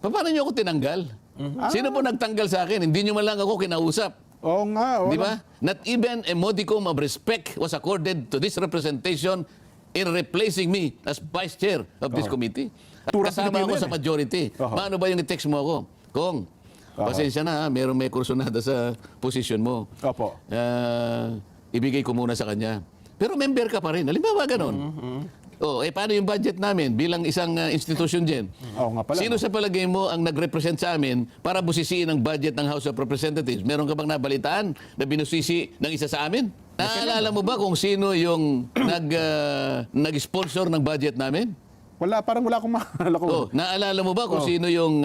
Paano niyo ako tinanggal? Sino po nagtanggal sa akin? Hindi niyo man lang ako kinausap. Oo nga. Di ba? Not even a modicum of respect was accorded to this representation in replacing me as vice chair of this committee. At kasama ako sa majority. Paano ba yung i-text mo ako? Kong, pasensya na, may kursunada sa posisyon mo. Opo. Ibigay ko muna sa kanya. Pero member ka pa rin. Halimbawa ganon. Paano yung budget namin bilang isang institusyon dyan? Oo nga pala. Sino sa palagay mo ang nag-represent sa amin para busisiin ang budget ng House of Representatives? Meron ka bang nabalitaan na binusisi ng isa sa amin? Naalala mo ba kung sino yung nag-sponsor ng budget namin? Wala, parang wala akong maalala ko. Naalala mo ba kung sino yung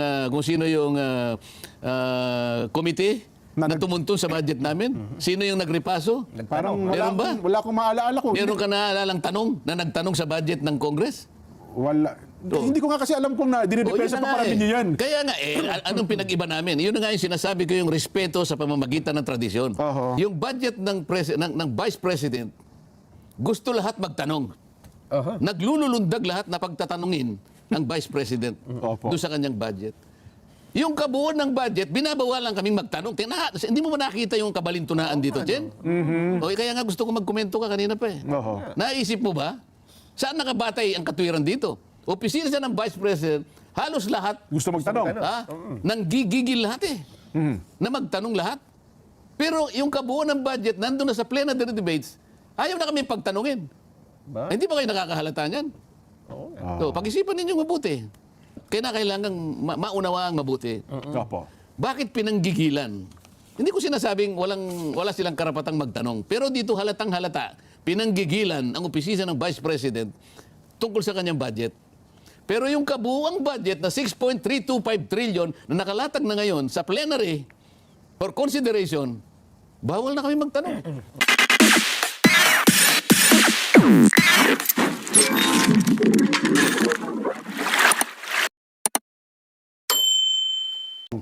committee na tumuntun sa budget namin? Sino yung nagrepaso? Parang Meron ba? wala akong maalala ko. Meron ka naalalang tanong na nagtanong sa budget ng Congress? Wala. Hindi ko nga kasi alam kung dinidepensa pa para ninyo yan. Kaya nga, anong pinag-iba namin? Yun na nga yung sinasabi ko, yung respeto sa pamamagitan ng tradisyon. Yung budget ng Vice President, gusto lahat magtanong. Naglululundag lahat na pagtatanungin ng Vice President doon sa kanyang budget. Yung kabuuan ng budget, binabawalan kaming magtanong. Hindi mo ba nakita yung kabalintunaan dito, Jen? Kaya nga gusto ko magkomento ka kanina pa eh. Naisip mo ba? Saan nakabatay ang katwiran dito? Opisina siya ng Vice President, halos lahat. Gusto magtanong. Nang gigigil lahat eh. Na magtanong lahat. Pero yung kabuuan ng budget, nandun na sa plenary debates, ayaw na kami pagtanungin. Hindi ba kayo nakakahalata niyan? Pag-isipan ninyo mabuti. Kailangan maunawaang mabuti. Bakit pinanggigilan? Hindi ko sinasabing wala silang karapatang magtanong. Pero dito halatang halata, pinanggigilan ang opisina ng Vice President tungkol sa kanyang budget. Pero yung kabuuang budget na 6.325 trillion na nakalatag na ngayon sa plenary for consideration, bawal na kami magtanong.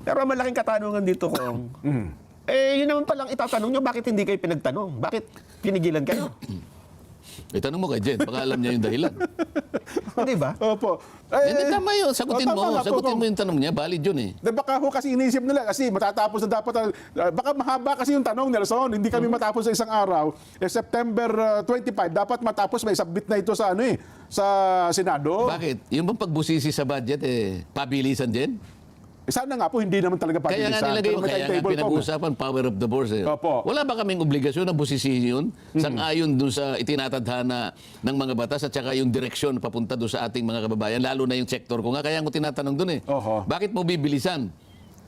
Pero malaking katanungan dito kung, yun naman palang itatanong nyo, bakit hindi kayo pinagtanong? Bakit pinigilan kayo? Tanong mo kay Jen, baka alam niya yung dahilan. Hindi ba? Opo. Hindi, tama yun. Sagutin mo yung tanong niya. Valid yun eh. Baka ho kasi iniisip nila kasi matatapos na dapat. Baka mahaba kasi yung tanong, Nelson. Hindi kami matapos sa isang araw. September 25, dapat matapos. May submit na ito sa sa Senado. Bakit? Yung bang pagbusisi sa budget, pabilisan din? Sana nga po, hindi naman talaga pabilisan. Kaya nga nilagay ko, kaya nga pinag-uusapan, power of the bourse. Wala ba kaming obligasyon na busisihin yun? Sang-ayon dun sa itinatadhana ng mga batas at saka yung direksyon papunta dun sa ating mga kababayan, lalo na yung sektor ko nga. Kaya ko tinatanong dun eh. Bakit mo bibilisan?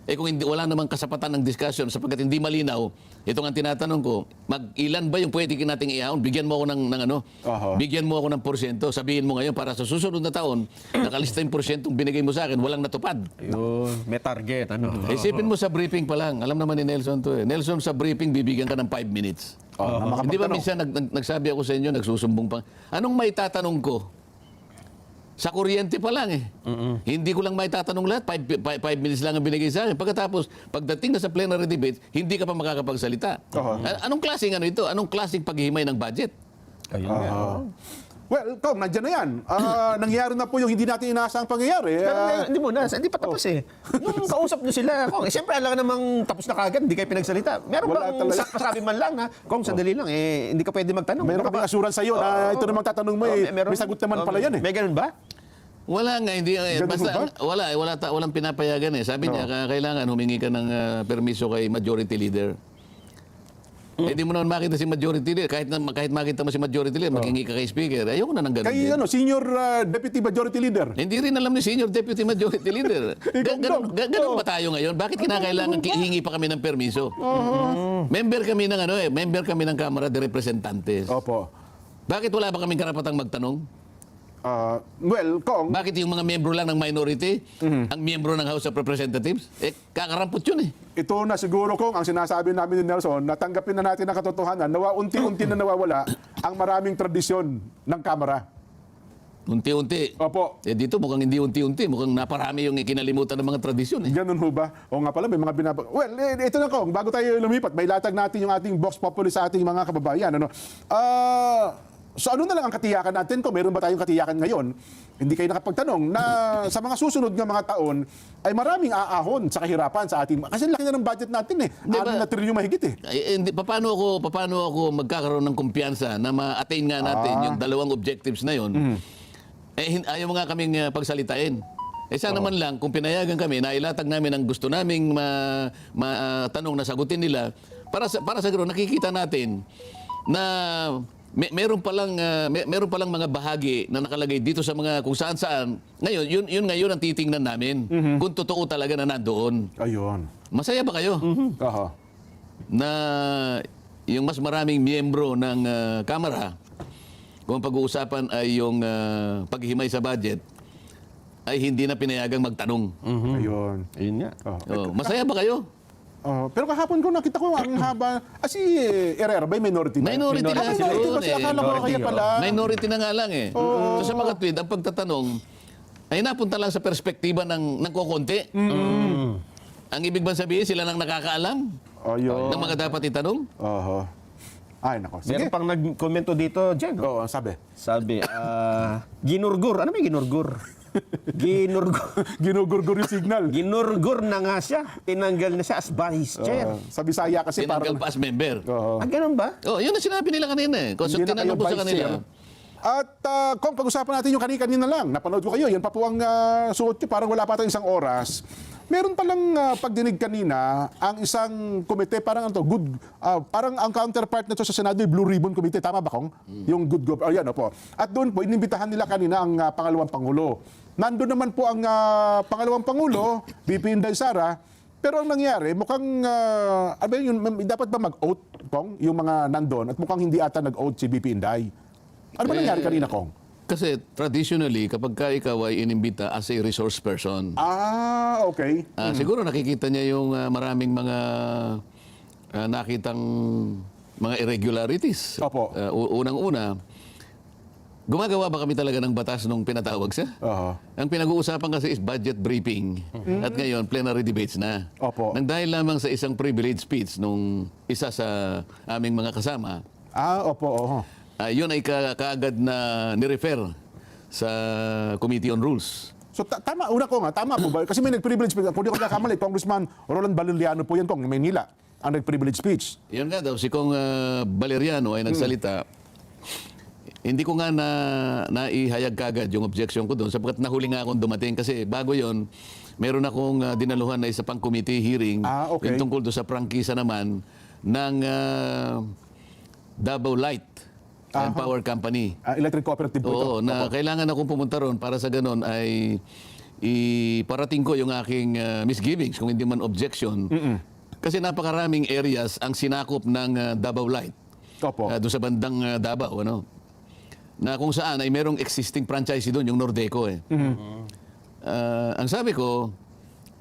Kung wala namang kasapatan ng discussion sapagkat hindi malinaw, ito nga tinatanong ko, ilan ba yung pwede nating iahon? Bigyan mo ako bigyan mo ako ng porsyento. Sabihin mo ngayon para sa susunod na taon, nakalista yung porsyentong binigay mo sa akin, walang natupad. Ayun, may target. Isipin mo sa briefing pa lang. Alam naman ni Nelson to eh. Nelson, sa briefing, bibigyan ka ng 5 minutes. Hindi ba minsan nagsabi ako sa inyo, nagsusumbong pa. Anong may tatanong ko? Sa kuryente pa lang eh. Hindi ko lang may tatanong lahat. 5 minutes lang ang binigay sa akin. Pagkatapos, pagdating na sa plenary debate, hindi ka pa makakapagsalita. Anong klaseng ito? Anong klaseng paghihimay ng budget? Ayun. Well, Kong, nandiyan na yan. Nangyari na po yung hindi natin inaasahang pangyayari. Pero hindi pa tapos eh. Nung kausap nyo sila, Kong, siyempre alam namang tapos na kagad, hindi kayo pinagsalita. Meron bang sabi man lang na, Kong, sandali lang, hindi ka pwede magtanong. Meron ka bang assurance sa'yo na ito namang tatanong mo may sagot naman pala yan eh. May ganun ba? Wala nga, hindi. Basta, walang pinapayagan eh. Sabi niya, kailangan humingi ka ng permiso kay majority leader. Hindi mo naman makita si majority leader. Kahit makita mo si majority leader, maghingi ka kay speaker. Ayoko na ng ganun. Kay senior deputy majority leader. Hindi rin alam ni senior deputy majority leader. Ganun ba tayo ngayon? Bakit kinakailangan hingi pa kami ng permiso? Member kami ng member kami ng Kamara de Representantes. Opo. Bakit wala ba kaming karapatang magtanong? Well, Kong. Bakit yung mga miyembro lang ng minority, ang miyembro ng House of Representatives, kakarampot yun eh. Ito na siguro, Kong, ang sinasabi namin ni Nelson, natanggapin na natin ang katotohanan, unti-unti na nawawala ang maraming tradisyon ng Kamara. Unti-unti. Opo. Dito mukhang hindi unti-unti, mukhang naparami yung kinalimutan ng mga tradisyon eh. Ganun ho ba? O nga pala, may mga Well, ito na, Kong, bago tayo lumipat, may latag natin yung ating Vox Populi sa ating mga kababayan. So ano na lang ang katiyakan natin kung meron ba tayong katiyakan ngayon? Hindi kayo nakapagtanong na sa mga susunod ng mga taon ay maraming aahon sa kahirapan sa ating... Kasi laki na ng budget natin eh. Di ba? 6 na trilyon mahigit eh. Ay, hindi, paano ako magkakaroon ng kumpiyansa na ma-attain nga natin yung dalawang objectives na yon? Ayaw mo nga kaming pagsalitain. Sana man lang, kung pinayagan kami, nailatag namin ang gusto naming tanong na sagutin nila, para sa ganoon, nakikita natin na meron palang mga bahagi na nakalagay dito sa mga kung saan-saan. Ngayon, yun ngayon ang titingnan namin. Kung totoo talaga na nandoon. Ayun. Masaya ba kayo Aha. na yung mas maraming miyembro ng Kamara, kung ang pag-uusapan ay yung paghihimay sa budget, ay hindi na pinayagang magtanong. Ayun. Ayun nga. Masaya ba kayo? Pero kahapon ko nakita ko ang haba. Si Herrera ba minority na? Minority na nga sila Minority yun kasi eh. akala ko kaya pala. Minority na nga lang eh. So sa mga tweet, ang pagtatanong ay napunta lang sa perspektiba ng kukonti. Ang ibig bang sabihin, sila nang nakakaalam Ayun. ng mga dapat itanong? Oho. Ay, nako. Sige. Meron pang nag-komento dito, Jen. Oo, sabi. Sabi, ginurgur. Ano may ginurgur? Ginurgur. Ginugurgur yung signal. Ginurgur na nga siya. Tinanggal na siya as vice chair. Sa Bisaya kasi Tinanggal parang... pa as member. Oo. Ganun ba? Yun ang sinabi nila kanina eh. Kung Hindi na tinanong ko kayo sa kanila, vice At kung pag-usapan natin yung kanina lang, napanood ko kayo, yan pa po ang suot ko, parang wala pa tayong isang oras. Meron palang pagdinig kanina, ang isang komite, parang parang ang counterpart nito sa Senado, yung Blue Ribbon Committee, tama ba Kong? Yung good government, yan po. At doon po, inimbitahan nila kanina ang pangalawang Pangulo. Nandun naman po ang pangalawang Pangulo, VP Inday Sara, pero ang nangyari, mukhang, dapat ba mag-oath, Kong, yung mga nandun, at mukhang hindi ata nag-oath si VP Inday. Ano ba nangyari kanina, Kong? kasi traditionally, kapag ka ikaw ay inimbita as a resource person, Okay. siguro nakikita niya yung maraming mga nakitang mga irregularities. Opo. Unang-una, gumagawa ba kami talaga ng batas nung pinatawag siya? Aha. Ang pinag-uusapan kasi is budget briefing. At ngayon, plenary debates na. Opo. Nang dahil lamang sa isang privilege speech nung isa sa aming mga kasama, Opo, oho. yun ay kaagad na nirefer sa Committee on Rules. So tama, una ko nga, tama po ba? Kasi may nag-privilege speech. Kung di ko nakakamali, Congressman Roland Valeriano po yan po, ng Maynila, ang nag-privilege speech. Yun nga daw, si Kong Valeriano ay nagsalita. Hindi ko nga naihayag kagad yung objection ko doon sapagkat nahuli nga akong dumating kasi bago yon meron akong dinaluhan na isa pang committee hearing Okay. yung tungkol doon sa prangkisa naman ng Davao Light and Power Company. Electric Cooperative po ito. Oo, na kailangan akong pumunta ron para sa ganun ay iparating ko yung aking misgivings kung hindi man objection. Kasi napakaraming areas ang sinakop ng Davao Light. Opo. Doon sa bandang Davao, ano? Na kung saan ay merong existing franchise doon, yung Nordeco eh. Ang sabi ko,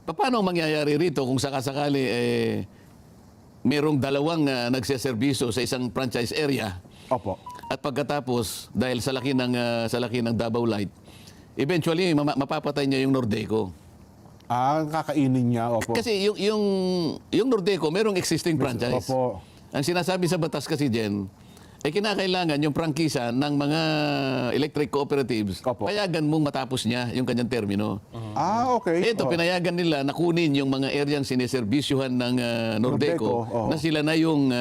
paano mangyayari rito kung sakasakali merong dalawang nagseserbiso sa isang franchise area? Opo. At pagkatapos, dahil sa laki ng Davao Light, eventually mapapatay niya yung Nordeco. Kakainin niya, opo. Kasi yung Nordeco, merong existing franchise. Opo. Ang sinasabi sa batas kasi dyan, kinakailangan yung prangkisa ng mga electric cooperatives, Opo. payagan mong matapos niya yung kanyang termino. Okay. Ito, pinayagan nila na kunin yung mga areang sineserbisyuhan ng Nordeco, Nordeco, na sila na yung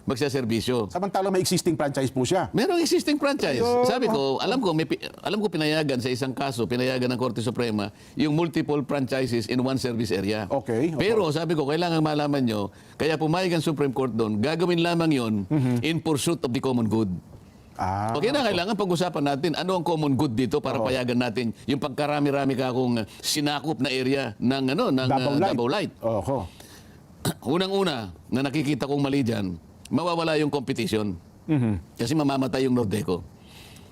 magsaserbisyo. Samantalang may existing franchise po siya. Merong existing franchise. Ayun. Sabi ko, alam ko pinayagan sa isang kaso, pinayagan ng Korte Suprema yung multiple franchises in one service area. Okay. Pero sabi ko, kailangan malaman nyo, kaya pumayag ang Supreme Court doon, gagawin lamang yon in pursuit of the common good. Okay na, kailangan pag-usapan natin ano ang common good dito para payagan natin yung pagkarami-rami ka akong sinakop na area ng Davao Light. Oho. Unang-una na nakikita kong mali dyan, mawawala yung competition. Kasi mamamatay yung Nordeco.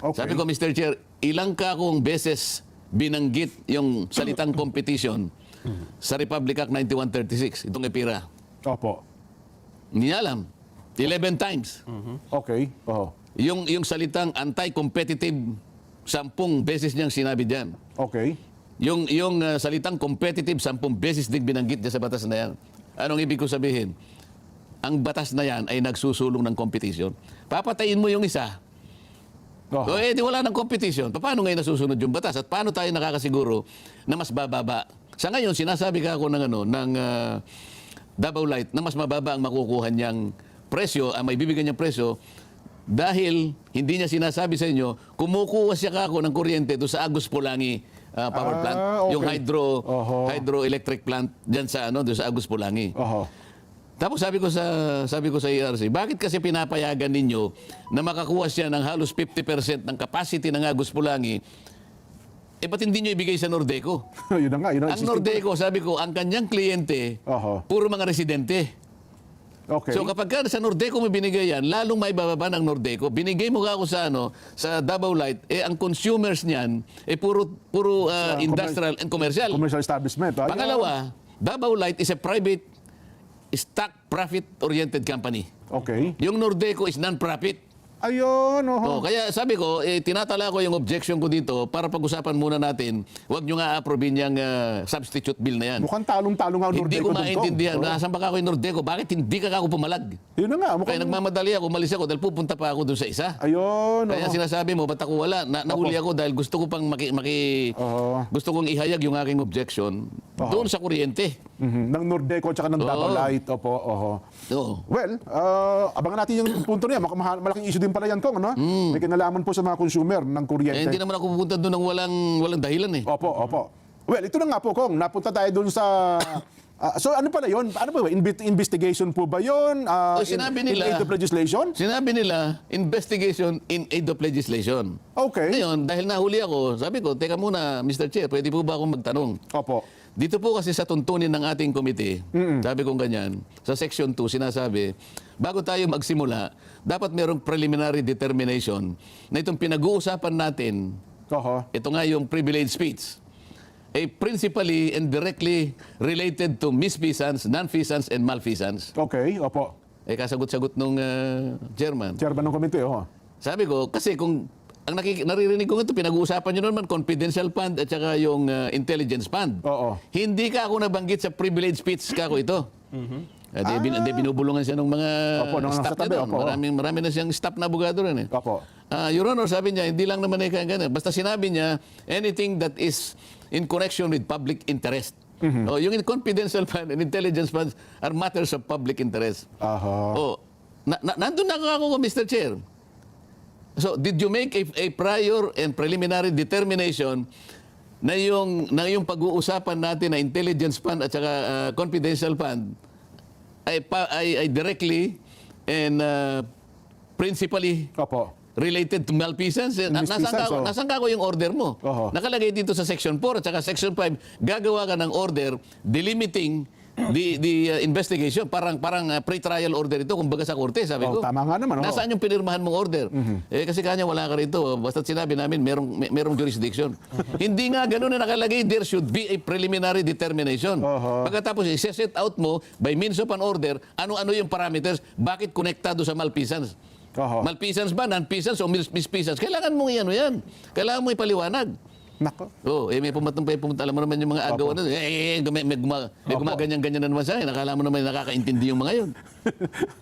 Okay. Sabi ko, Mr. Chair, ilang ka akong beses binanggit yung salitang competition sa Republic Act 9136, itong EPIRA. Opo. Hindi niya alam. 11 times. Okay. Oho. Yung salitang anti-competitive, 10 beses niyang sinabi dyan. Okay. Yung salitang competitive, 10 beses din binanggit dyan sa batas na yan. Anong ibig ko sabihin? Ang batas na yan ay nagsusulong ng competition. Papatayin mo yung isa, Oho. O, di wala ng competition. Paano ngayon nasusunod yung batas? At paano tayo nakakasiguro na mas bababa? Sa ngayon, sinasabi ka ako ng Davao Light na mas mababa ang makukuha niyang presyo, ang may bibigyan niyang presyo, dahil hindi niya sinasabi sa inyo, kumukuha siya kako ng kuryente doon sa Agus Pulangi power plant, okay. yung Oho. hydroelectric plant diyan sa doon sa Agus Pulangi. Oho. Tapos sabi ko sa ERC, bakit kasi pinapayagan ninyo na makakuha siya ng halos 50% ng capacity ng Agus Pulangi? Ba't hindi nyo ibigay sa Nordeco? Yun na nga. Yun ang Ang Nordeco, sabi ko, ang kanyang kliyente, Oho. puro mga residente. Okay. So kapag ka sa Nordeco mo binigay yan, lalong may bababa ng Nordeco. Binigay mo ako sa Davao Light, ang consumers niyan, puro industrial and commercial. Commercial establishment. Ayun. Pangalawa, Davao Light is a private stock profit-oriented company. Okay. Yung Nordeco is non-profit. Ayun. Oho. Kaya sabi ko, tinatala ko yung objection ko dito para pag-usapan muna natin, huwag nyo nga approve yung substitute bill na yan. Mukhang talong-talong ang Hindi Nordeco ko doon, maintindihan. Kong. Nasaan ba ako yung Nordeco? Bakit hindi ka ako pumalag? Yun na nga. Kaya Mukhang... nagmamadali ako, umalis ako dahil pupunta pa ako doon sa isa. Ayun. Kaya oho. sinasabi mo, ba't ako wala? Nahuli ako dahil gusto ko pang Oho. gusto kong ihayag yung aking objection doon sa kuryente. Ng Nordeco at ng Davao Oo. Light. Opo. Oho. Oo. Well, abangan natin yung punto na yan. Malaking issue din pala yan, Kong. Ano? May kinalaman po sa mga consumer ng kuryente. Hindi naman ako pupunta doon ng walang dahilan eh. Opo, opo. Well, ito na nga po, Kong. Napunta tayo dun sa... so ano pala yun? Ano ba? Investigation po ba yun? Sinabi nila- In aid of legislation? Sinabi nila, investigation in aid of legislation. Okay. Ngayon, dahil nahuli ako, sabi ko, teka muna, Mr. Chair, pwede po ba akong magtanong? Opo. Dito po kasi sa tuntunin ng ating komite, sabi kong ganyan, sa Section 2, sinasabi, bago tayo magsimula, dapat merong preliminary determination na itong pinag-uusapan natin, Oho. ito nga yung privileged speech, principally and directly related to misfeasance, non-feasance, and malfeasance. Okay, opo. Kasagot-sagot nung chairman. Chairman ng komite, oho. Sabi ko, kasi kung ang naririnig ko ito, pinag-uusapan nyo naman, confidential fund at saka yung intelligence fund. Oo. Hindi ka ako nabanggit sa privilege speech ka ko ito. Di binubulungan siya ng mga Opo, ng staff nasa tabi, niya doon. opo. Marami na siyang staff na abogado rin eh. Opo. Your Honor, sabi niya, hindi lang naman ganyan. Basta sinabi niya, anything that is in connection with public interest. Yung confidential fund and intelligence funds are matters of public interest. Aha. Nandun na ako, Mr. Chair. So, did you make a prior and preliminary determination na yung pag-uusapan natin na intelligence fund at saka confidential fund ay directly and principally Opo. related to malfeasance? Misfeasance, oh. Nasaan ka ko yung order mo? Oho. Nakalagay dito sa Section 4 at saka Section 5, gagawa ka ng order delimiting the investigation. Parang pre-trial order ito, kumbaga sa korte, sabi ko. Tama nga naman. Nasaan yung pinirmahan mong order? Kasi kanya wala ka rito. Basta't sinabi namin, merong jurisdiction. Hindi nga ganun na nakalagay, there should be a preliminary determination. Oho. Pagkatapos, i-set out mo, by means of an order, ano-ano yung parameters, bakit konektado sa malfeasance? Oho. Malfeasance ba, non-feasance o misfeasance? Kailangan mong yan. Kailangan mo ipaliwanag. Nako. May pumunta. Alam mo naman yung mga agawan na, may gumaganyan-ganyan na naman sa akin. Nakala mo naman nakakaintindi yung mga yun.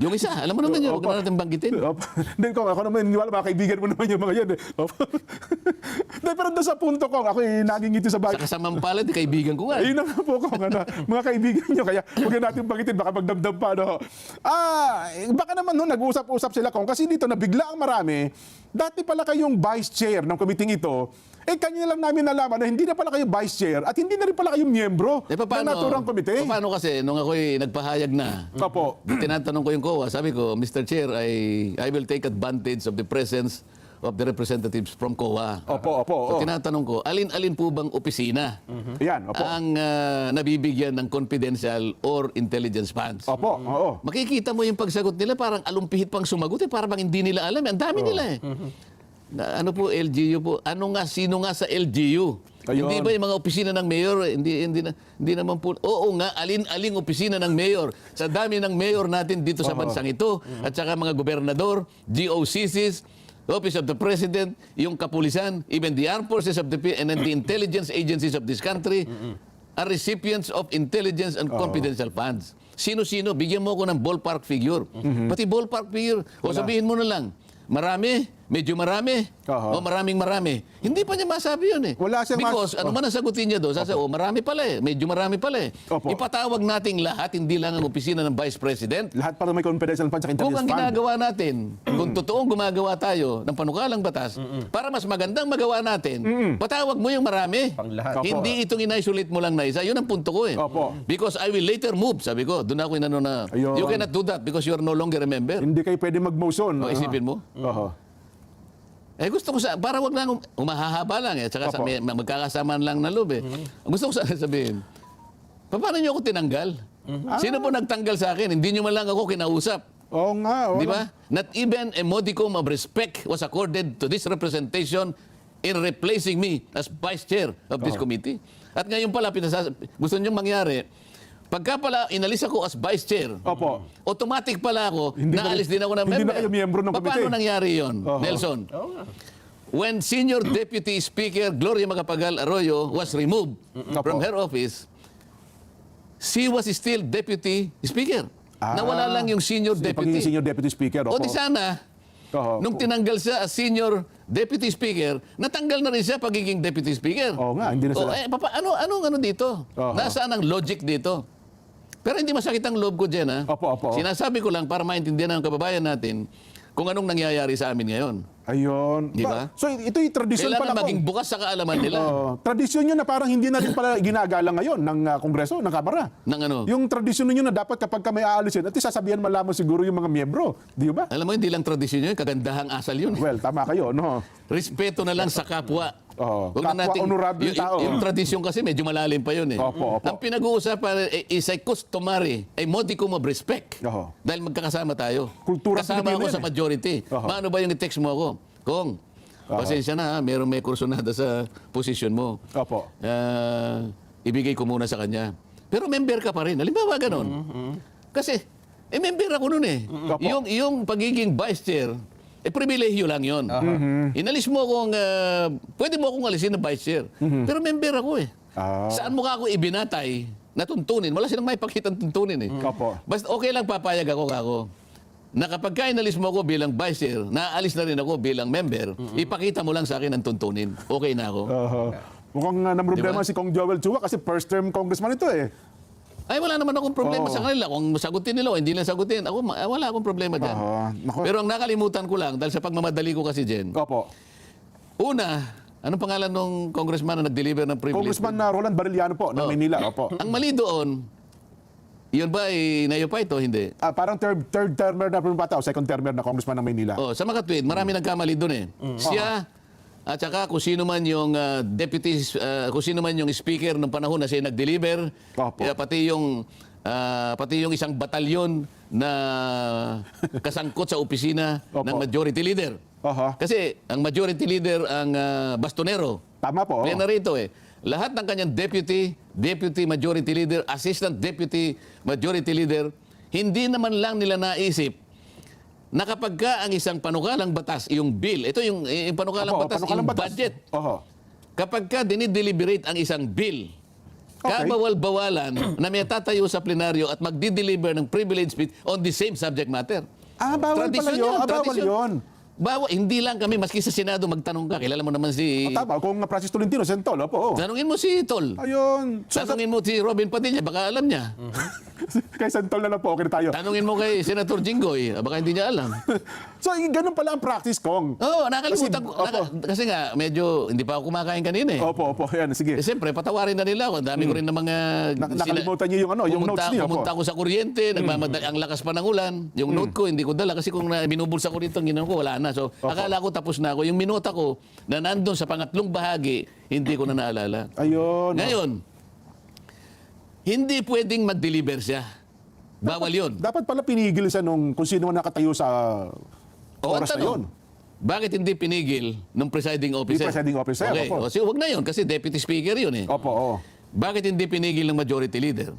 Yung isa, alam mo naman yun, huwag na natin banggitin. Opo. Hindi, Kong, ako naman, niniwala, mga kaibigan mo naman yung mga yan. Opo. Hindi, pero doon sa punto, Kong, ako nagingiti sa Sa bagay. kasamang palad, kaibigan ko nga. Ayun na nga po, Kong, mga kaibigan nyo. Kaya huwag na natin banggitin, baka magdamdam pa. No? Baka naman nag-usap-usap sila, Kong, kasi dito nabigla ang marami. Dati pala kayong vice chair ng committee ito. Kanina lang namin nalaman na hindi na pala kayo vice chair at hindi na rin pala kayo miyembro ng naturang komite. Paano kasi, nung ako'y nagpahayag na, Opo. tinatanong ko yung COA, sabi ko, Mr. Chair, I will take advantage of the presence of the representatives from COA. Opo. So, tinatanong ko, alin-alin po bang opisina Yan, opo. ang nabibigyan ng confidential or intelligence funds? Opo, oo. Makikita mo yung pagsagot nila, parang alumpihit pang sumagot parang hindi nila alam. Ang dami nila eh. Ano po, LGU po? Sino nga sa LGU? Ayun. Hindi ba yung mga opisina ng mayor? Hindi naman po. Oo nga, aling opisina ng mayor. Sa dami ng mayor natin dito sa bansang ito, at saka mga gobernador, GOCCs, Office of the President, yung kapulisan, even the armed forces of the and the intelligence agencies of this country are recipients of intelligence and confidential funds. Sino-sino? Bigyan mo ko ng ballpark figure. Pati ballpark figure. O sabihin mo na lang, marami medyo marami, Aha. o marami. Hindi pa niya masabi yun eh. Wala siyang Because ano man ang sagutin niya doon, sasabi, marami pala eh, medyo marami pala eh. Opo. Ipatawag nating lahat, hindi lang ang opisina ng Vice President. Lahat para may confidential fund sa Kung intelligence ang fund. ginagawa natin, kung totoong gumagawa tayo ng panukalang batas, para mas magandang magawa natin, patawag mo yung marami. Pang lahat. Opo. Hindi itong in-isolate mo lang na isa. Yun ang punto ko eh. Opo. Because I will later move, sabi ko. Doon ako inano na, Ayun. you cannot do that because you are no longer a member. Hindi kayo pwede mag-motion. O, isipin mo. Oho. Gusto ko para wag lang umahahaba lang eh. Tsaka Opo. magkakasamaan lang na loob eh. Gusto ko sana sabihin, paano niyo ako tinanggal? Sino po nagtanggal sa akin? Hindi niyo man lang ako kinausap. Oo nga. Di ba? Not even a modicum of respect was accorded to this representation in replacing me as vice chair of this committee. At ngayon pala, gusto niyong mangyari, pagka pala inalis ako as vice chair, Opo. automatic pala ako, Hindi naalis din ako ng hindi member. na kayo miyembro ng Paano komite. nangyari yon, Oho. Nelson? When Senior Deputy Speaker Gloria Macapagal Arroyo was removed from her office, she was still Deputy Speaker. Nawala lang yung Senior Pagiging Deputy. senior deputy speaker. O Opo. di sana, Oho. nung tinanggal siya as Senior Deputy Speaker, natanggal na rin siya pagiging Deputy Speaker. Oo nga, hindi na sila. Anong dito? Oho. Nasaan ang logic dito? Pero hindi masakit ang loob ko dyan, ha? Opo. Sinasabi ko lang para maintindihan ng kababayan natin kung anong nangyayari sa amin ngayon. Ayun. Di ba? So ito yung tradisyon Kailangan pala maging bukas sa kaalaman nila. tradisyon nyo na parang hindi na rin pala ginagalang ngayon ng Kongreso, ng Kamara. Ng ano? Yung tradisyon ninyo na dapat kapag ka may aalisin, at least sasabihan man lamang siguro yung mga miyembro. Di ba? Alam mo, hindi lang tradisyon yun, kagandahang asal yun. Well, tama kayo, no? Respeto na lang sa kapwa. Oo. Huwag na Kapwa honorable yung, tao. yung tradisyon kasi medyo malalim pa yun eh. Opo. Ang pinag-uusapan is a customary, a modicum of respect. Oho. Dahil magkakasama tayo. Kultura Kasama Pilipino ako yan sa eh. majority. Oho. Paano ba yung i-text mo ako? Kung, pasensya na ha, may kursunada sa posisyon mo. Opo. Ibigay ko muna sa kanya. Pero member ka pa rin. Halimbawa ganon. Kasi, member ako nun eh. Opo. Yung pagiging vice chair, pribilehiyo lang yon. Inalis mo akong, pwede mo akong alisin na vice chair. Pero member ako eh. Saan mo ka ako ibinatay na tuntunin? Wala silang may pakitang tuntunin eh. Opo. Basta okay lang papayag ako. Na kapag ka inalis mo ako bilang vice chair, naalis na rin ako bilang member, ipakita mo lang sa akin ang tuntunin. Okay na ako. Mukhang namroblema Diba? si Kong Joel Chua kasi first term congressman ito eh. Ay, wala naman akong problema Oo. sa kanila. Kung sagutin nila o hindi nila sagutin, ako, wala akong problema dyan. Naku. Pero ang nakalimutan ko lang, dahil sa pagmamadali ko kasi, Jen, Opo. una, anong pangalan ng congressman na nag-deliver ng privilege? Congressman na Roland Bariliano po, ng Maynila. Opo. Ang mali doon, yun ba ay nayo pa ito? Hindi. Parang third termer na bata o second termer na congressman ng Maynila. Oh, sa makatwid, marami nagkamali doon eh. Siya, at saka kung sino man yung kung sino man yung speaker ng panahon na siya nag-deliver, Opo. pati yung isang batalyon na kasangkot sa opisina Opo. ng majority leader. Oho. Kasi ang majority leader ang bastonero. Tama po. Kaya narito eh. Lahat ng kanyang deputy majority leader, assistant deputy majority leader, hindi naman lang nila naisip na kapag ka ang isang panukalang batas, yung bill, ito yung panukalang Opo, batas, panukalang yung batas. budget. Oho. Kapag ka dinideliberate ang isang bill, Okay. kabawal-bawalan na may tatayo sa plenaryo at magdi-deliver ng privilege speech on the same subject matter. Bawal pala yun. Bawal tradisyon. yun. Hindi lang kami, maski sa Senado magtanong ka, kilala mo naman si... Tama, kung Francis Tolentino, Sentol, opo. Tanungin mo si Tol. Ayun. Tanungin mo si Robin Padilla, baka alam niya. Kay Sentol na lang po, okay na tayo. Tanungin mo kay Senator Jinggoy, baka hindi niya alam. So, ganun pala ang practice, Kong. Oo, nakalimutan ko. Opo. Kasi nga, medyo hindi pa ako kumakain kanina eh. Opo. Yan, sige. Siyempre, patawarin na nila ako. Ang dami ko rin ng mga... Nakalimutan niyo yung yung notes niyo. Pumunta ako sa kuryente, ang lakas pa ng ulan. Yung note ko, hindi ko dala. Kasi kung binubulsa ko dito, ang ginawa ko, wala na. So, akala ko tapos na ako. Yung minota ko na nandun sa pangatlong bahagi, hindi ko na naalala. Ayun. Ngayon, hindi pwedeng mag-deliver siya. Bawal yun. Dapat pala pinigil siya nung kung sino man nakatayo sa O, ang oras na tanong, yun. bakit hindi pinigil ng presiding officer? Yung presiding officer, Okay. opo. O, so, wag na yun kasi deputy speaker yun eh. Opo, oo. Bakit hindi pinigil ng majority leader?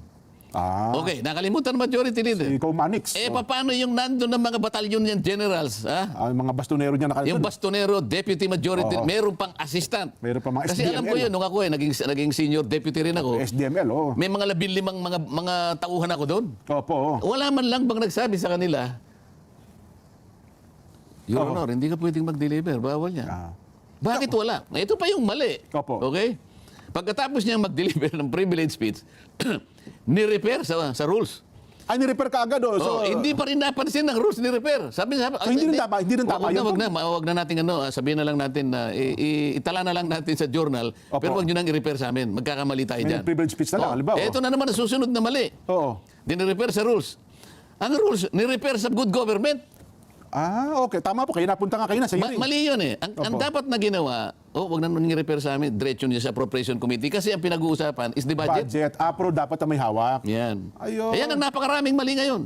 Okay, nakalimutan ng majority leader. Ikaw, Manix. Paano yung nandun ng mga batalyon niyan generals? Ha? Yung mga bastonero niya nakalimutan. Yung bastonero, deputy majority, Oo. meron pang assistant. Meron pa mga Kasi alam ko SDML. yun, nung ako naging senior deputy rin ako. SDML, oo. May mga 15 mga tauhan ako doon. Opo, oo. Wala man lang bang nagsabi sa kanila, Your Honor, hindi ka pwedeng mag-deliver. Bawal yan. Bakit wala? Ito pa yung mali. Opo. Okay? Pagkatapos niya mag-deliver ng privilege speech, ni-repair sa rules. Ay, ni-repair ka agad, So, hindi pa rin napansin ng rules ni repair. Sabi niya, hindi rin tama yun. wag na natin sabihin na lang natin na itala na lang natin sa journal, Opo. pero wag niyo nang i-repair sa amin. Magkakamali tayo May diyan. privilege speech na lang, halimbawa. Ito na naman ang susunod na mali. Oo. Ni-repair sa rules. Ang rules, ni-repair sa good government. Okay. Tama po. Kaya napunta nga kayo na sa hearing. Mali yun eh. Ang Opo. dapat na ginawa, wag na nung i-repair sa amin, diretso niya sa appropriation committee kasi ang pinag-uusapan is the budget. Budget. Apro dapat na may hawak. Yan. Ayun. Ayan ang napakaraming mali ngayon.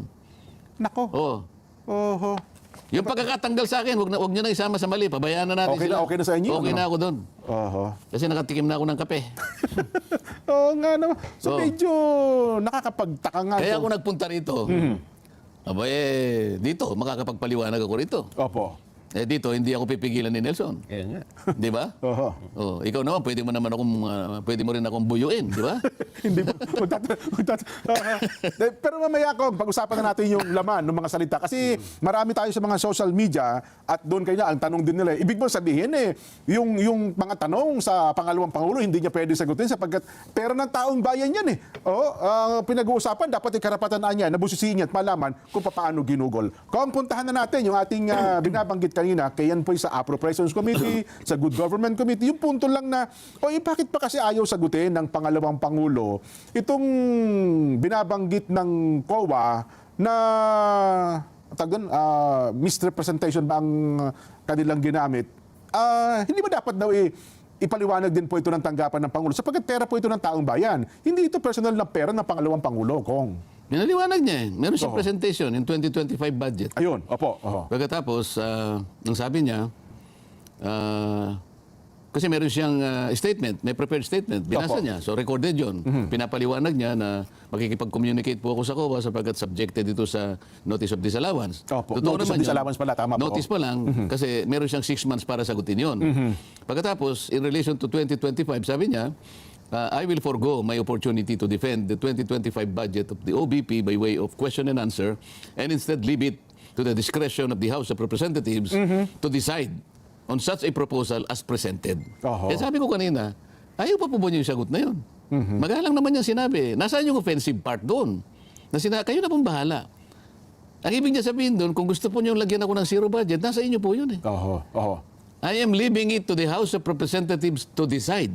Nako. Oh. Oho. Yung pagkakatanggal sa akin, wag niyo na isama sa mali. Pabayaan na natin Okay sila. na- okay na sa inyo, Okay ano? na ako doon. Oho. Kasi nakatikim na ako ng kape. Oo nga naman. So Oo. medyo nakakapagtaka nga. Kaya to. ako nagpunta rito. Aba dito, makakapagpaliwanag ako rito. Opo. Dito, hindi ako pipigilan ni Nelson. Kaya nga. Di ba? Oho. Oh, ikaw naman, pwede mo rin akong buyuin, di ba? Hindi po. Pero mamaya ko, pag-usapan na natin yung laman ng mga salita. Kasi marami tayo sa mga social media at doon kayo na, ang tanong din nila. Ibig mo sabihin yung mga tanong sa pangalawang Pangulo, hindi niya pwede sagutin sapagkat pera ng taong bayan yan eh. Pinag-uusapan, dapat ikarapatan na niya, nabusisiin niya at malaman kung paano ginugol. Kung puntahan na natin yung ating binabanggit kanina, kaya yan po sa Appropriations Committee, sa Good Government Committee, yung punto lang na, bakit pa kasi ayaw sagutin ng pangalawang Pangulo itong binabanggit ng COA na misrepresentation ba ang kanilang ginamit? Hindi ba dapat daw ipaliwanag din po ito ng tanggapan ng Pangulo sapagkat pera po ito ng taong bayan. Hindi ito personal na pera ng pangalawang Pangulo, Kong. Minaliwanag niya eh. Meron siyang Oo. presentation in 2025 budget. Ayun, opo. Oho. Pagkatapos, ang sabi niya, kasi meron siyang statement, may prepared statement, binasa Opo. niya. So recorded yun. Pinapaliwanag niya na makikipag-communicate po ako sa COA sapagkat subjected ito sa notice of disallowance. Opo. Totoo Notice of naman yun. disallowance pala, tama po. Notice pa lang, kasi meron siyang 6 months para sagutin yun. Pagkatapos, in relation to 2025, sabi niya, I will forgo my opportunity to defend the 2025 budget of the OBP by way of question and answer and instead leave it to the discretion of the House of Representatives to decide on such a proposal as presented. Oho. Kaya sabi ko kanina, ayaw pa po ba niyo yung sagot na yun? Magalang naman yung sinabi. Nasaan yung offensive part doon? Kayo na pong bahala. Ang ibig niya sabihin doon, kung gusto po niyo lagyan ako ng zero budget, nasa inyo po yun eh. Oho. Oho. I am leaving it to the House of Representatives to decide.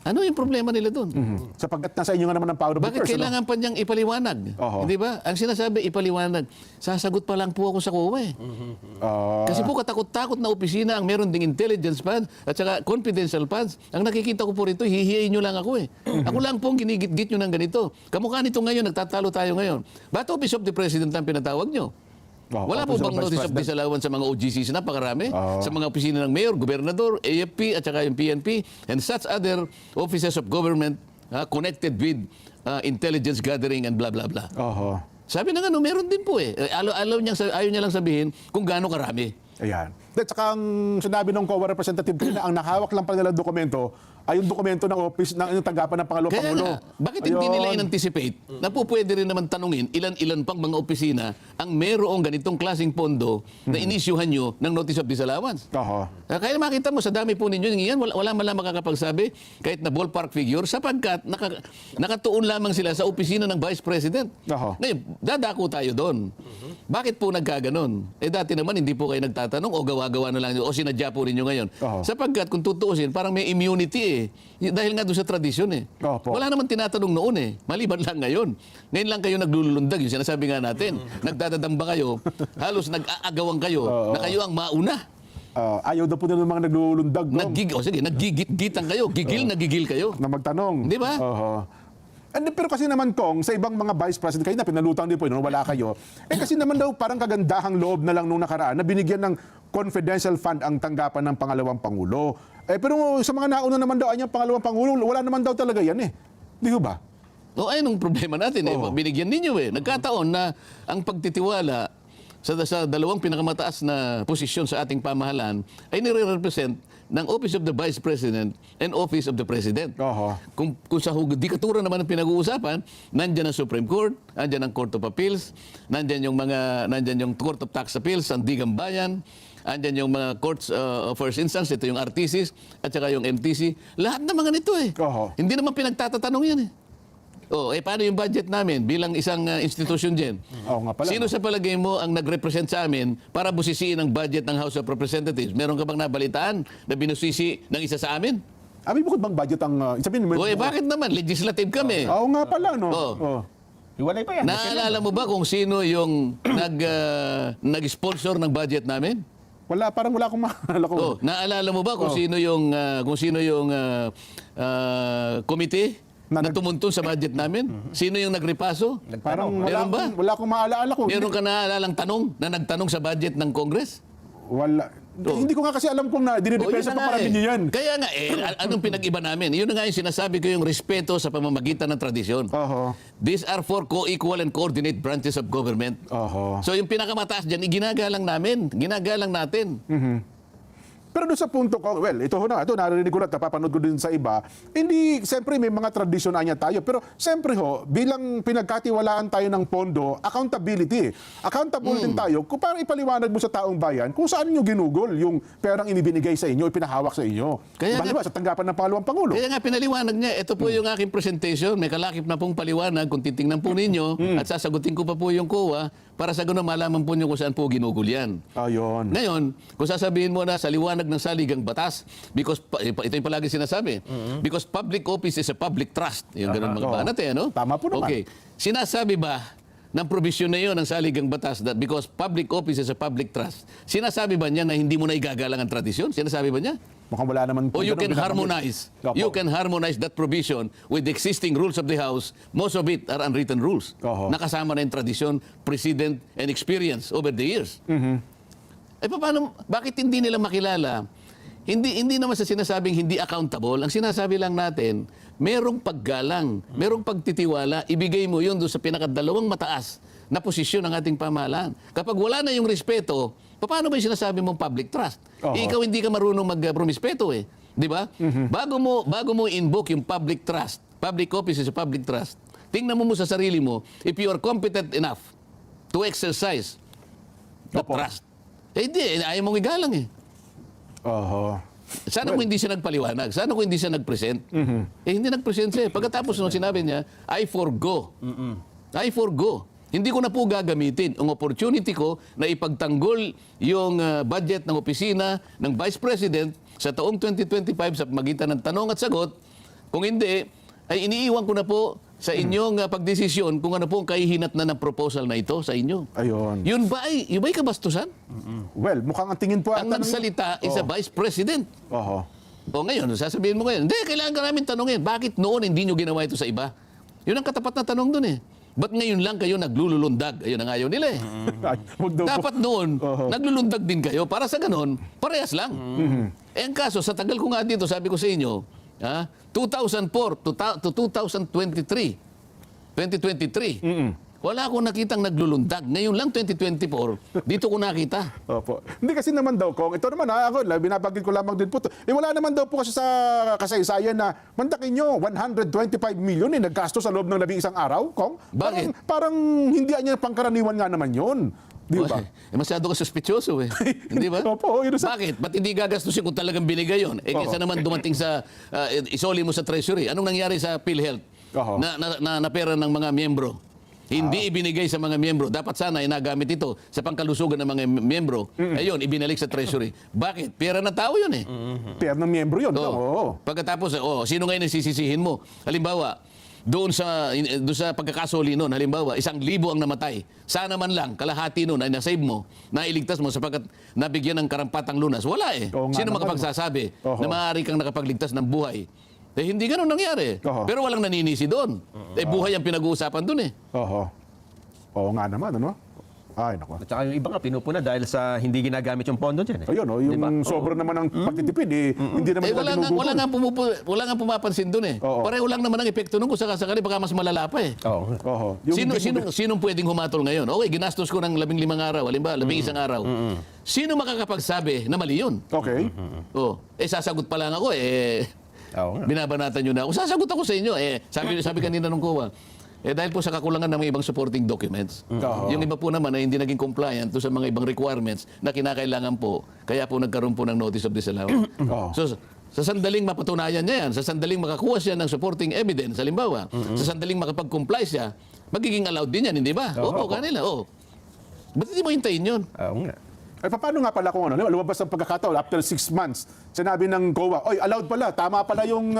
Ano yung problema nila doon? Sapagkat nasa inyo nga naman ang power of the Bakit purse, kailangan pa niyang ipaliwanag? Oho. Hindi ba? Ang sinasabi, ipaliwanag. Sasagot pa lang po ako sa COA eh. Kasi po katakot-takot na opisina ang meron ding intelligence funds at saka confidential funds. Ang nakikita ko po rito, hihiyain nyo lang ako eh. Ako lang po ang ginigit-git nyo ng ganito. Kamukha nito ngayon, nagtatalo tayo ngayon. Ba't Office of the President ang pinatawag nyo? Wala po Office bang Vice notice of President. disallowance sa mga OGCs na pakarami? Sa mga opisina ng mayor, gobernador, AFP at saka yung PNP and such other offices of government connected with intelligence gathering and blah blah blah. Oho. Sabi na nga, meron din po eh. Ayaw niya lang sabihin kung gaano karami. Ayan. At saka ang sinabi ng COA representative kanina, ang nakahawak lang pala nila dokumento ay yung dokumento ng office ng tanggapan ng pangalawang Kaya Pangulo. nga, bakit hindi Ayun. nila in-anticipate na po pwede rin naman tanungin ilan-ilan pang mga opisina ang mayroong ganitong klaseng pondo na inisyuhan nyo ng notice of disallowance? Oho. Kaya makita mo, sa dami po ninyo, yan, wala man lang makakapagsabi kahit na ballpark figure sapagkat nakatuon lamang sila sa opisina ng Vice President. Oho. Ngayon, dadako tayo doon. Bakit po nagkaganon? Dati naman hindi po kayo nagtatanong o gawa-gawa na lang o sinadya po ninyo ngayon. Oho. Sapagkat kung tutuusin, parang may immunity eh. Dahil nga doon sa tradisyon eh. Opo. Wala naman tinatanong noon eh. Maliban lang ngayon. Ngayon lang kayo naglulundag. Yung sinasabi nga natin. Nagdadadamba kayo. Halos nag-aagawan kayo na kayo ang mauna. Ayaw daw po nila ng mga naglulundag, no? Naggigit-gitan kayo. Gigil kayo. Na magtanong. Di ba? Oho. Pero kasi naman, Kong, sa ibang mga vice president, kayo na pinalutang din po, no? Wala kayo. Kasi naman daw parang kagandahang loob na lang nung nakaraan na binigyan ng confidential fund ang tanggapan ng pangalawang Pangulo. Pero sa mga nauna naman daw, ang pangalawang Pangulo, wala naman daw talaga yan eh. Di ba? O ayun ang problema natin eh. Oo. Binigyan ninyo eh. Nagkataon na ang pagtitiwala sa dalawang pinakamataas na posisyon sa ating pamahalaan ay nire-represent ng Office of the Vice President and Office of the President. Oho. Kung sa judikatura naman ang pinag-uusapan, nandiyan ang Supreme Court, nandiyan ang Court of Appeals, nandiyan yung Court of Tax Appeals, ang Digang Bayan, nandiyan yung mga Courts of First Instance, ito yung RTCs, at saka yung MTC. Lahat ng mga nito eh. Oho. Hindi naman pinagtatatanong yan eh. Paano yung budget namin bilang isang institusyon dyan? Oo nga pala. Sino sa palagay mo ang nag-represent sa amin para busisiin ang budget ng House of Representatives? Meron ka bang nabalitaan na binusisi ng isa sa amin? Abi, bukod bang budget ang... sabihin mo, Bakit naman? Legislative kami. Oo nga pala, no? Oo. Oo. Hiwalay pa yan. Naalala mo ba kung sino yung nag-sponsor ng budget namin? Wala, parang wala akong maalala ko. Naalala mo ba kung sino yung committee na tumuntun sa budget namin? Sino yung nagrepaso? Parang Meron ba? wala akong maalala ko. Meron ka naalalang tanong na nagtanong sa budget ng Congress? Wala. Hindi ko nga kasi alam kung dinidepensa Yun na pa nga parang ninyo yan. Kaya nga anong pinag-iba namin? Yun na nga yung sinasabi ko, yung respeto sa pamamagitan ng tradisyon. Oho. These are four co-equal and coordinate branches of government. Oho. So yung pinakamataas dyan, ginagalang namin. Ginagalang natin. Pero doon sa punto ko, well, ito narinig ko na, napapanood ko din sa iba, hindi, siyempre may mga tradisyon niya tayo, pero siyempre bilang pinagkatiwalaan tayo ng pondo, accountability. Accountable din tayo kung parang ipaliwanag mo sa taong bayan kung saan nyo ginugol yung perang inibinigay sa inyo, ipinahawak sa inyo. Kaya Diba, sa tanggapan ng pangalawang Pangulo. Kaya nga pinaliwanag niya, ito po yung aking presentation, may kalakip na pong paliwanag kung titingnan po ninyo at sasagutin ko pa po yung COA para sa ganun malaman po niyo kung saan po ginugol yan. Ayun. Ngayon, kung sasabihin mo na sa liwanag ng saligang batas, because ito yung palagi sinasabi, because public office is a public trust. Yung ganun mga banat ano? Tama po naman. Okay. Sinasabi ba ng provision na yun ng saligang batas that because public office is a public trust, sinasabi ba niya na hindi mo na igagalang ang tradisyon? Sinasabi ba niya? Mukhang wala naman po. O you ganun can binabanggit. harmonize. Opo. You can harmonize that provision with the existing rules of the House. Most of it are unwritten rules. Oho. Nakasama na yung tradisyon, precedent, and experience over the years. Paano, bakit hindi nila makilala? Hindi naman sa sinasabing hindi accountable. Ang sinasabi lang natin, merong paggalang, merong pagtitiwala, ibigay mo yun doon sa pinakadalawang mataas na posisyon ng ating pamahalaan. Kapag wala na yung respeto, paano ba yung sinasabi mong public trust? Oo. Ikaw hindi ka marunong mag-promispeto eh. Di ba? Bago mo invoke yung public trust, public office is a public trust, tingnan mo sa sarili mo, if you are competent enough to exercise the Opo. trust. Hindi, ayaw mong igalang eh. Oho. Sana kung hindi siya nagpaliwanag, sana kung hindi siya nag-present. Hindi nag-present siya. Pagkatapos nung sinabi niya, I forgo. I forgo. Hindi ko na po gagamitin ang opportunity ko na ipagtanggol yung budget ng opisina ng Vice President sa taong 2025 sa magitan ng tanong at sagot. Kung hindi, ay iniiwan ko na po sa inyong pagdesisyon kung ano po ang kahihinat na ng proposal na ito sa inyo. Ayun. Yun ba'y kabastusan? Well, mukhang ang tingin po Ang nagsalita is a Vice President. Oho. O ngayon, sasabihin mo ngayon, hindi, kailangan ka namin tanongin, bakit noon hindi nyo ginawa ito sa iba? Yun ang katapat na tanong dun eh. Ba't ngayon lang kayo naglululundag? Ayun ang ayaw nila eh. Ay, wag daw po. Dapat noon, naglulundag din kayo para sa ganon, parehas lang. Eh ang kaso, sa tagal ko nga dito, sabi ko sa inyo, 2004 to 2023, wala akong nakitang naglulundag. Ngayon lang 2024, dito ko nakita. Opo. Hindi kasi naman daw, Kong, ito naman ako, binabagin ko lamang din po ito. Wala naman daw po kasi sa kasaysayan na, mandakin nyo, 125 million naggasto sa loob ng 11 araw, Kong. Bakit? Parang hindi niya pangkaraniwan nga naman yun. Di ba? Masyado ka suspityoso eh. Hindi ba? Opo, yun sa... Bakit? Ba't hindi gagastusin kung talagang binigay yun? Kaysa naman dumating sa, isoli mo sa treasury. Anong nangyari sa PhilHealth na pera ng mga miyembro? Hindi ibinigay sa mga miyembro. Dapat sana ay nagamit ito sa pangkalusugan ng mga miyembro. Ayun, ibinalik sa treasury. Bakit? Pera na tao yun eh. Pera ng miyembro yun. Oo. Pagkatapos, sino ngayon nagsisisihin mo? Halimbawa, doon sa pagkakasoli noon, halimbawa, 1,000 ang namatay. Sana man lang, kalahati noon ay nasave mo, nailigtas mo sapagkat nabigyan ng karampatang lunas. Wala eh. Oo nga Sino naman, makapagsasabi Oho. na maaari kang nakapagligtas ng buhay? Hindi ganun nangyari. Oho. Pero walang naninisi doon. Buhay ang pinag-uusapan doon eh. Oho. Oo nga naman, ano? Ay, naku. At saka yung iba nga pinupuna dahil sa hindi ginagamit yung pondo dyan. Ayun, yung Diba? sobra naman ng pagtitipid, hindi naman nila ginugugol. wala nga pumapansin doon eh. Oo. Pareho lang naman ang epekto nun kung sakasakali baka mas malala pa eh. Oo. Oho. Yung Sinong pwedeng humatol ngayon? Okay, ginastos ko ng 15 araw, halimbawa, 11 araw. Sino makakapagsabi na mali yun? Okay. Sasagot pa lang ako Oo nga. binabanatan nyo na ako. Sasagot ako sa inyo. Sabi kanina nung COA, dahil po sa kakulangan ng mga ibang supporting documents. Oo. Yung iba po naman ay hindi naging compliant to sa mga ibang requirements na kinakailangan po, kaya po nagkaroon po ng notice of disallowance. Oo. So, sa sandaling mapatunayan niya yan, sa sandaling makakuha siya ng supporting evidence, halimbawa, sa sandaling makapag-comply siya, magiging allowed din yan, hindi ba? Oo, kanila, oo. Ba't hindi mo hintayin yun? Oo nga. Ay, paano nga pala kung lumabas ang pagkakataon after 6 months, sinabi ng COA, oy, allowed pala, tama pala yung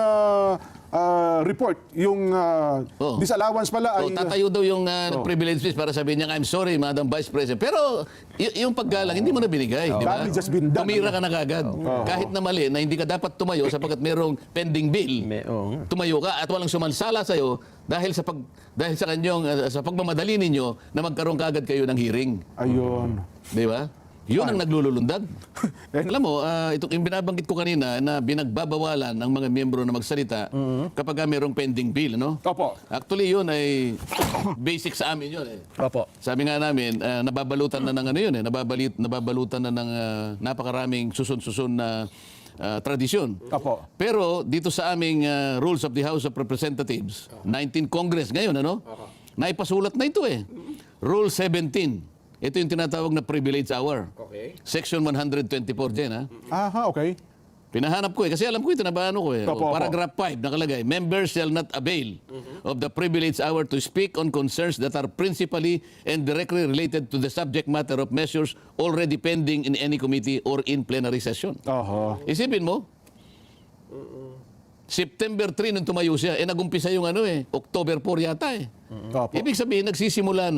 report, yung disallowance pala ay... Tatayo daw yung privilege fees para sabihin niya, I'm sorry, Madam Vice President. Pero yung paggalang, hindi mo na binigay, di ba? Damage has been done. Tumira ka na kagad. Kahit na mali, na hindi ka dapat tumayo sapagkat merong pending bill, Oo nga. tumayo ka at walang sumansala sa'yo dahil sa kanyong, sa pagmamadali ninyo na magkaroon kagad kayo ng hearing. Ayun. Di ba? Yun ang naglululundag. Alam mo, yung binabanggit ko kanina na binagbabawalan ng mga miyembro na magsalita kapag merong pending bill, no? Opo. Actually, yun ay basic sa amin yun eh. Opo. Sabi nga namin, nababalutan na ng ano yun eh, nababalutan na ng napakaraming susun-susun na tradisyon. Opo. Pero dito sa aming Rules of the House of Representatives, 19 Congress ngayon, ano? Naipasulat na ito eh. Rule 17. Ito yung tinatawag na privilege hour. Okay. Section 124 dyan, ha? Aha, okay. Pinahanap ko eh. Kasi alam ko ito, nabaano ko eh. Opo, opo. Paragraph 5, nakalagay, members shall not avail of the privilege hour to speak on concerns that are principally and directly related to the subject matter of measures already pending in any committee or in plenary session. Oho. Isipin mo, September 3 nung tumayo siya, nagumpisa yung October 4 yata eh. Opo. Ibig sabihin, nagsisimula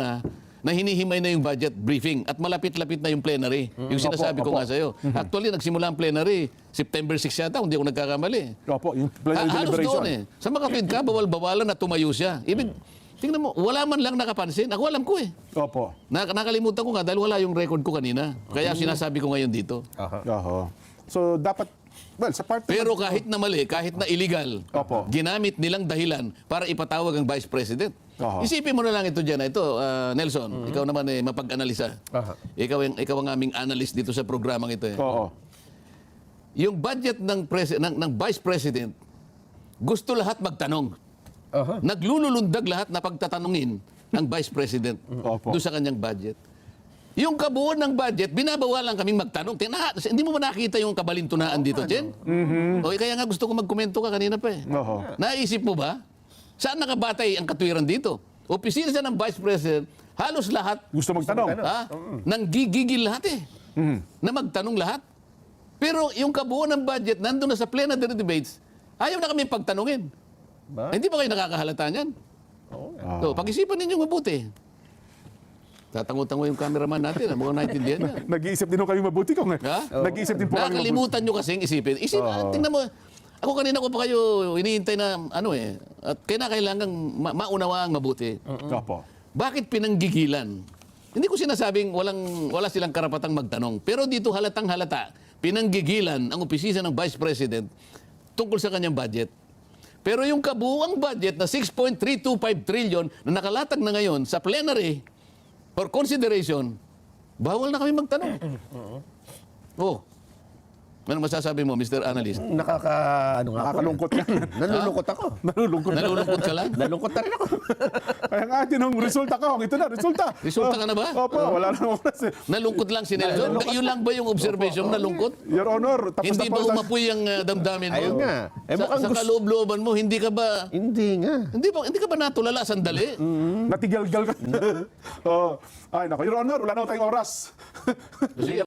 na hinihimay na yung budget briefing at malapit-lapit na yung plenary. Yung sinasabi ko Opo. nga sa'yo. Actually, nagsimula ang plenary September 6 yata, kung di ako nagkakamali. Opo, yung plenary Halos deliberation. doon eh. Sa makapid ka, bawal-bawalan na tumayo siya. Ibig, tingnan mo, wala man lang nakapansin. Ako alam ko eh. Opo. Nakalimutan ko nga dahil wala yung record ko kanina. Kaya sinasabi ko ngayon dito. Oho. So, dapat, well, sa part... Pero kahit na mali, kahit na illegal, Opo. ginamit nilang dahilan para ipatawag ang Vice President. Oho. Isipin mo na lang ito dyan. Ito, Nelson, ikaw naman mapag-analisa. Aha. Ikaw ang aming analyst dito sa programang ito. Oo. Yung budget ng Vice President, gusto lahat magtanong. Aha. Naglululundag lahat na pagtatanungin ang Vice President Opo. doon sa kanyang budget. Yung kabuuan ng budget, binabawalan kaming magtanong. Hindi mo ba nakita yung kabalintunaan dito, Jen? O kaya nga gusto ko magkomento ka kanina pa eh. Oho. Naisip mo ba? Saan nakabatay ang katwiran dito? Opisina siya ng Vice President, halos lahat, Gusto magtanong. nang gigigil lahat eh. Na magtanong lahat. Pero yung kabuuan ng budget, nandun na sa plenary debates, ayaw na kami pagtanungin. Hindi ba kayo nakakahalata niyan? So, pag-isipan ninyo mabuti. Tatango-tango yung cameraman natin. Mukhang naintindihan niya. Nag-iisip din ho kami mabuti kung Ha? nag-iisip din po kami mabuti. Nakakalimutan nyo kasing isipin. Tingnan mo, ako kanina ko pa kayo iniintay na at kailangan maunawaang mabuti. Opo. Bakit pinanggigilan? Hindi ko sinasabing wala silang karapatang magtanong. Pero dito halatang halata, pinanggigilan ang opisina ng Vice President tungkol sa kanyang budget. Pero yung kabuuang budget na 6.325 trillion na nakalatag na ngayon sa plenary for consideration, bawal na kami magtanong. Oh. Ano masasabi mo, Mr. Analyst? Nakakalungkot ka. Nalulungkot ako. Nalulungkot ka lang? Nalungkot na rin ako. Kaya nga, tinong resulta ka. Ito na, resulta. Resulta ka na ba? Opo, wala na oras eh. Nalungkot lang si Nelson? Yun lang ba yung observation? Nalungkot? Your Honor, tapos Hindi na ba po. umapoy ang damdamin mo? Ayun nga. Sa kaloob-looban mo, hindi ka ba hindi ka ba natulala sandali? Natigalgal ka. Oh. Ay, nako. Your Honor, wala na tayong oras. Sige.